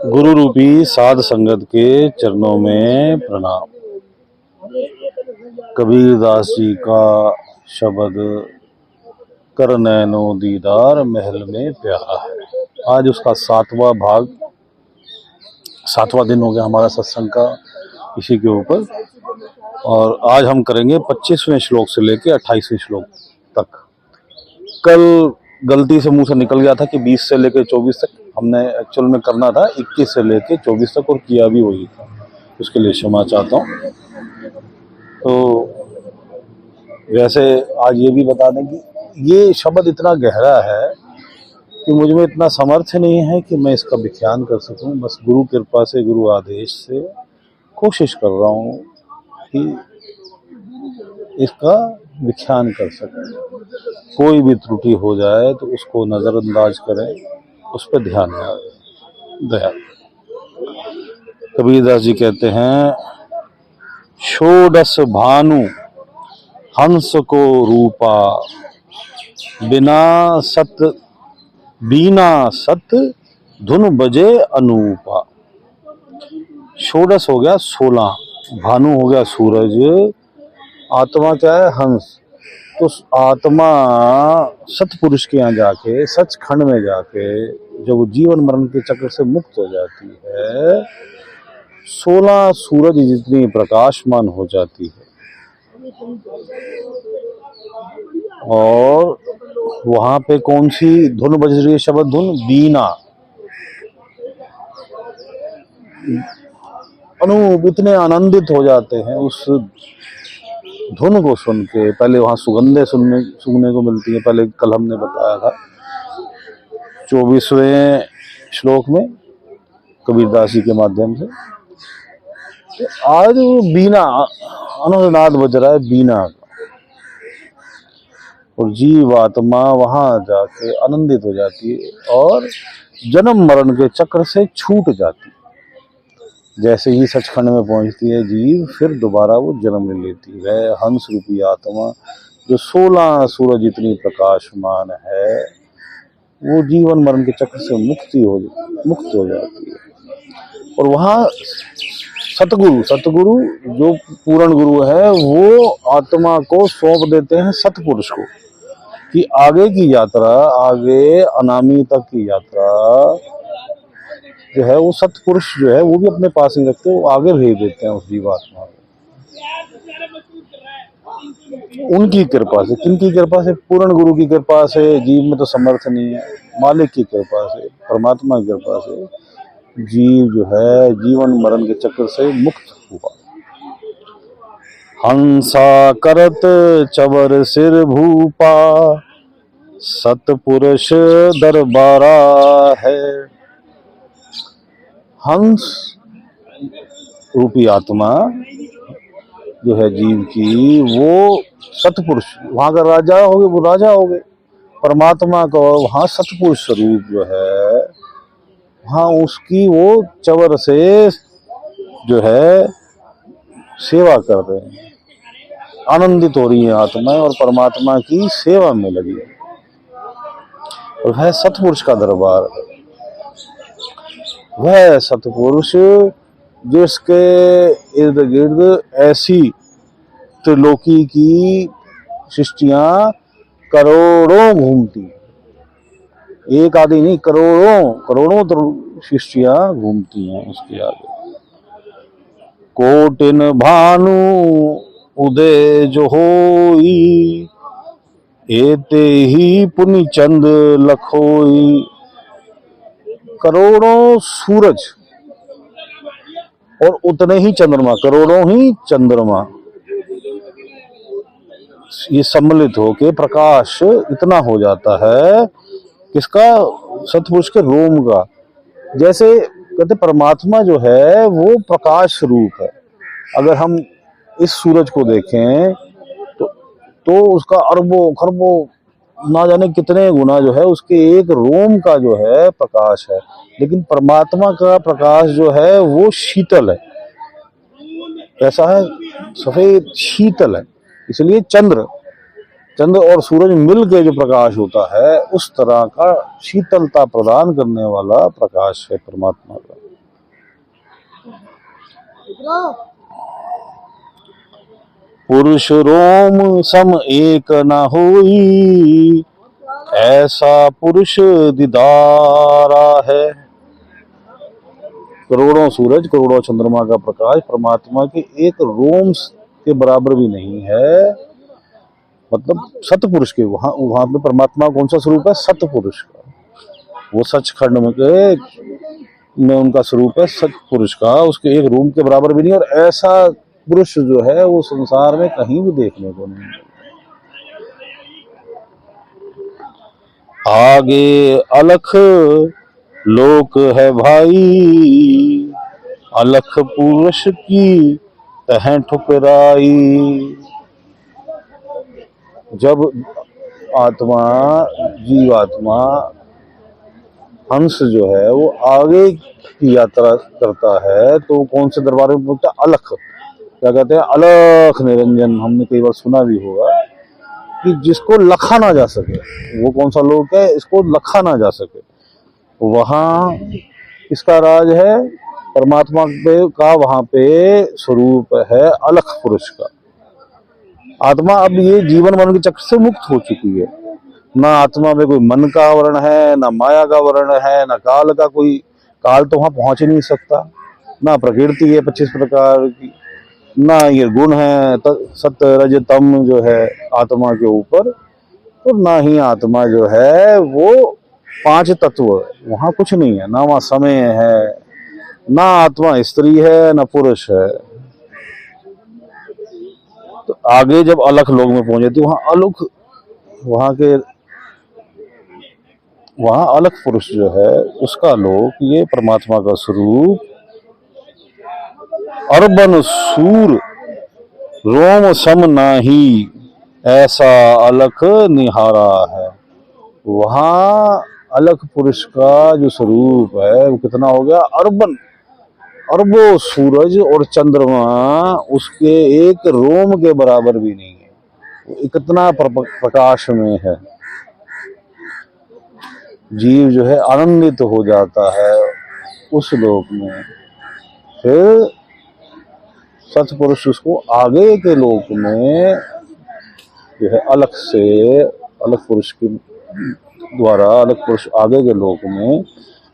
गुरु रूपी साध संगत के चरणों में प्रणाम। कबीरदास जी का शब्द कर नैनो दीदार महल में प्यारा है। आज उसका सातवां दिन हो गया हमारा सत्संग का इसी के ऊपर, और आज हम करेंगे 25वें श्लोक से लेके 28वें श्लोक तक। कल गलती से मुंह से निकल गया था कि 20 से लेके 24 तक, हमने एक्चुअल में करना था 21 से लेके 24 तक, और किया भी वही था। उसके लिए क्षमा चाहता हूँ। तो वैसे आज ये भी बता दें कि ये शब्द इतना गहरा है कि मुझ में इतना सामर्थ्य नहीं है कि मैं इसका व्याख्यान कर सकूं। बस गुरु कृपा से, गुरु आदेश से कोशिश कर रहा हूँ कि इसका व्याख्यान कर सकें। कोई भी त्रुटि हो जाए तो उसको नज़रअंदाज करें, उस पर ध्यान दया। कबीरदास जी कहते हैं, षोडश भानु हंस को रूपा, बीना सत धुन बजे अनूपा। षोडश हो गया 16, भानु हो गया सूरज, आत्मा क्या है? हंस। तो आत्मा सतपुरुष के यहाँ जाके, सचखंड में जाके जब वो जीवन मरण के चक्र से मुक्त हो जाती है, 16 सूरज जितनी प्रकाशमान हो जाती है। और वहां पे कौन सी धुन बज रही है? शब्द धुन, बीना। अनूप इतने आनंदित हो जाते हैं उस धुन को सुन के। पहले वहां सुगंधें सुनने को मिलती है। पहले कल हमने बताया था 24वें श्लोक में कबीरदास जी के माध्यम से। तो आज वो बीना, अनुनाद बज रहा है बीना का, और जीवात्मा वहां जाके आनंदित हो जाती है और जन्म मरण के चक्र से छूट जाती है। जैसे ही सचखंड में पहुंचती है जीव, फिर दोबारा वो जन्म ले लेती है। हंस रूपी आत्मा जो 16 सूरज जितनी प्रकाशमान है, वो जीवन मरण के चक्र से मुक्त हो जाती है। और वहाँ सतगुरु जो पूर्ण गुरु है, वो आत्मा को सौंप देते हैं सतपुरुष को, कि आगे की यात्रा, आगे अनामी तक की यात्रा जो है वो सतपुरुष जो है वो भी अपने पास ही रखते हैं, वो आगे भेज देते हैं उस जीवात्मा को। उनकी कृपा से, किनकी कृपा से? पूर्ण गुरु की कृपा से। जीव में तो समर्थ नहीं है, मालिक की कृपा से, परमात्मा की कृपा से जीव जो है जीवन मरण के चक्र से मुक्त हुआ। हंसा करत चवर सिर भूपा, सतपुरुष दरबारा है। हंस रूपी आत्मा जो है जीव की, वो सतपुरुष, वहां का राजा हो गए, वो राजा हो गए। परमात्मा का वहां सतपुरुष स्वरूप जो है, वहां उसकी वो चवर से जो है सेवा कर रहे हैं। आनंदित हो रही है आत्माएं और परमात्मा की सेवा में लगी है। और वह सतपुरुष का दरबार, वह सतपुरुष जिसके इर्द गिर्द ऐसी त्रिलोकी की सृष्टियां करोड़ों घूमती, एक आदि नहीं, करोड़ों सृष्टियां घूमती हैं उसके आगे। कोटिन भानु उदय जो होई, एते ही पुनि चंद लखोई। करोड़ों सूरज और उतने ही चंद्रमा, करोड़ों ही चंद्रमा, ये सम्मिलित होके प्रकाश इतना हो जाता है किसका? सतपुरुष के रोम का। जैसे कहते परमात्मा जो है वो प्रकाश रूप है। अगर हम इस सूरज को देखें तो उसका अरबों खरबों, ना जाने कितने गुना जो है उसके एक रोम का जो है प्रकाश है। लेकिन परमात्मा का प्रकाश जो है वो शीतल है। कैसा है? सफेद शीतल है। इसलिए चंद्र और सूरज मिल के जो प्रकाश होता है, उस तरह का शीतलता प्रदान करने वाला प्रकाश है परमात्मा का। पुरुष रोम सम एक न होई, ऐसा पुरुष दीदारा है। करोड़ों सूरज करोड़ों चंद्रमा का प्रकाश परमात्मा के एक रोम के बराबर भी नहीं है। मतलब सतपुरुष के वहां वहां पे परमात्मा कौन सा स्वरूप है? सतपुरुष का। वो सचखंड में उनका स्वरूप है सतपुरुष का, उसके एक रूम के बराबर भी नहीं। और ऐसा पुरुष जो है वो संसार में कहीं भी देखने को नहीं मिलता। आगे अलख लोक है भाई, अलख पुरुष की तह ठुकराई। जब आत्मा जीवात्मा हंस जो है वो आगे की यात्रा करता है तो कौन से दरबार में बोलता है? अलख। क्या कहते हैं? अलख निरंजन। हमने कई बार सुना भी होगा कि जिसको लखा ना जा सके, वो कौन सा लोक है? इसको लखा ना जा सके। वहां किसका राज है? परमात्मा पे का वहां पे स्वरूप है अलख पुरुष का। आत्मा अब ये जीवन मरण के चक्र से मुक्त हो चुकी है। ना आत्मा में कोई मन का आवरण है, ना माया का आवरण है, ना काल का कोई, काल तो वहां पहुंच ही नहीं सकता। ना प्रकृति है 25 प्रकार की, ना ये गुण है सत्य रज तम जो है आत्मा के ऊपर, और ना ही आत्मा जो है वो 5 तत्व, वहां कुछ नहीं है। ना वहां समय है, ना आत्मा स्त्री है, ना पुरुष है। तो आगे जब अलख लोक में पहुंचे तो वहां अलख पुरुष जो है उसका लोक, ये परमात्मा का स्वरूप अर्बन सूर रोम सम नाही, ऐसा अलख निहारा है। वहां अलख पुरुष का जो स्वरूप है वो कितना हो गया? अर्बन, अरबों सूरज और चंद्रमा उसके एक रोम के बराबर भी नहीं है। वो कितना प्रकाश में है। जीव जो है आनंदित हो जाता है उस लोक में। फिर सतपुरुष उसको आगे के लोक में जो है अलख पुरुष के द्वारा अलख पुरुष आगे के लोक में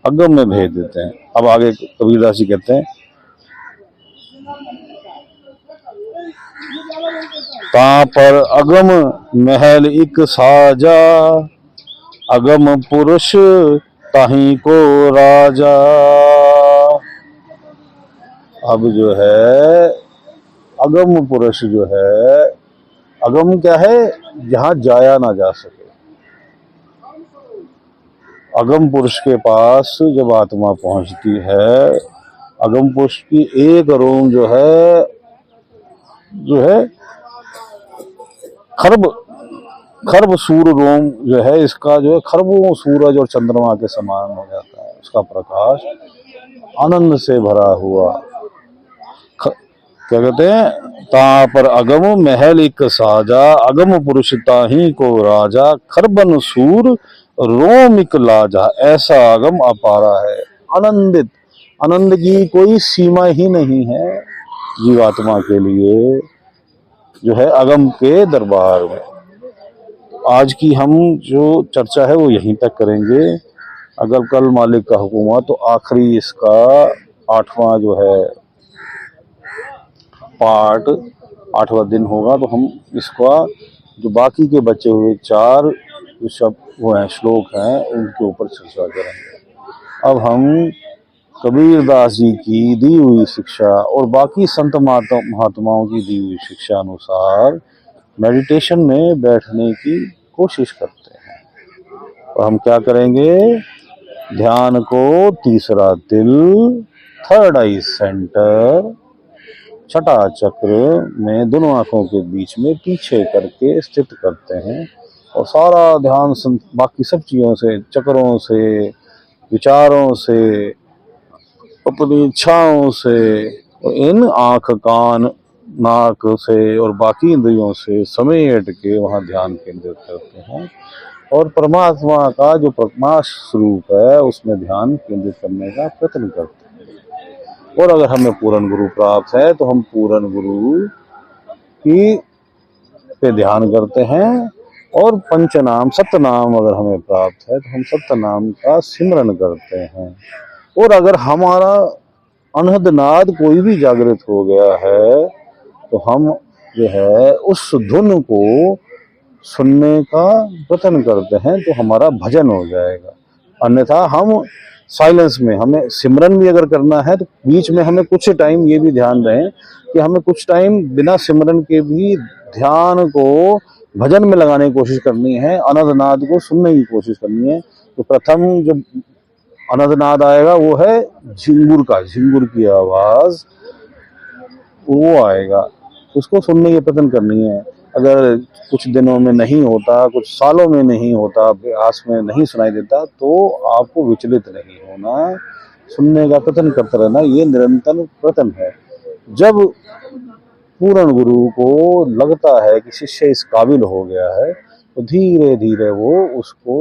अगम में भेज देते हैं। अब आगे कबीरदास जी कहते हैं, ता पर अगम महल इक साजा, अगम पुरुष ताही को राजा। अब जो है अगम पुरुष जो है, अगम क्या है? जहां जाया ना जा सके। अगम पुरुष के पास जब आत्मा पहुंचती है, अगम पुरुष की एक रोम जो है खरब सूर्य रोम जो है, इसका जो है खरबों सूरज और चंद्रमा के समान हो जाता है। उसका प्रकाश आनंद से भरा हुआ। क्या कहते हैं? ता पर अगम महल एक साजा, अगम पुरुष ताही को राजा, खरबन सूर रोमिक लाजा, ऐसा अगम अपारा है। आनंदित, आनंद की कोई सीमा ही नहीं है जीवात्मा के लिए जो है अगम के दरबार में। आज की हम जो चर्चा है वो यहीं तक करेंगे। अगर कल मालिक का हुक्म हुआ तो आखिरी इसका 8वां जो है पार्ट, 8वां दिन होगा, तो हम इसका जो बाकी के बचे हुए 4 जो शब्द वो हैं, श्लोक हैं, उनके ऊपर चर्चा करेंगे। अब हम कबीरदास जी की दी हुई शिक्षा और बाकी संत महात्माओं की दी हुई शिक्षा अनुसार मेडिटेशन में बैठने की कोशिश करते हैं। और हम क्या करेंगे? ध्यान को तीसरा दिल, थर्ड आई सेंटर, छठा चक्र में दोनों आंखों के बीच में पीछे करके स्थित करते हैं। और सारा ध्यान बाकी सब चीज़ों से, चक्रों से, विचारों से, अपनी इच्छाओं से, और इन आंख कान नाक से और बाकी इंद्रियों से समेट के वहाँ ध्यान केंद्रित करते हैं। और परमात्मा का जो प्रकाश स्वरूप है उसमें ध्यान केंद्रित करने का प्रयत्न करते हैं। और अगर हमें पूर्ण गुरु प्राप्त है तो हम पूर्ण गुरु की पे ध्यान करते हैं। और पंचनाम सतनाम अगर हमें प्राप्त है तो हम सतनाम का सिमरन करते हैं। और अगर हमारा अनहद नाद कोई भी जागृत हो गया है तो हम जो है उस धुन को सुनने का प्रयत्न करते हैं तो हमारा भजन हो जाएगा। अन्यथा हम साइलेंस में, हमें सिमरन भी अगर करना है तो बीच में हमें कुछ टाइम ये भी ध्यान रहे कि हमें कुछ टाइम बिना सिमरन के भी ध्यान को भजन में लगाने की कोशिश करनी है, अनंतनाद को सुनने की कोशिश करनी है। तो प्रथम जो अनंतनाद आएगा वो है झिंगुर का, झिंगुर की आवाज वो आएगा, उसको सुनने की प्रयत्न करनी है। अगर कुछ दिनों में नहीं होता, कुछ सालों में नहीं होता, अभ्यास में नहीं सुनाई देता तो आपको विचलित नहीं होना, सुनने का प्रयत्न करते रहना, ये निरंतर प्रयत्न है। जब पूर्ण गुरु को लगता है कि शिष्य इस काबिल हो गया है तो धीरे धीरे वो उसको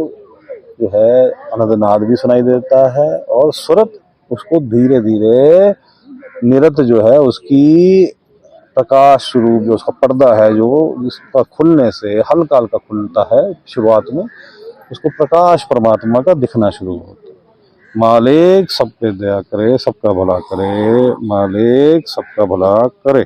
जो है अनंतनाद भी सुनाई देता है और सुरत उसको धीरे धीरे निरत जो है उसकी प्रकाश स्वरूप जो उसका पर्दा है जो जिसका खुलने से हल्का हल्का खुलता है शुरुआत में, उसको प्रकाश परमात्मा का दिखना शुरू होता है। मालिक सब पे दया करे, सबका भला करे, मालिक सबका भला करे।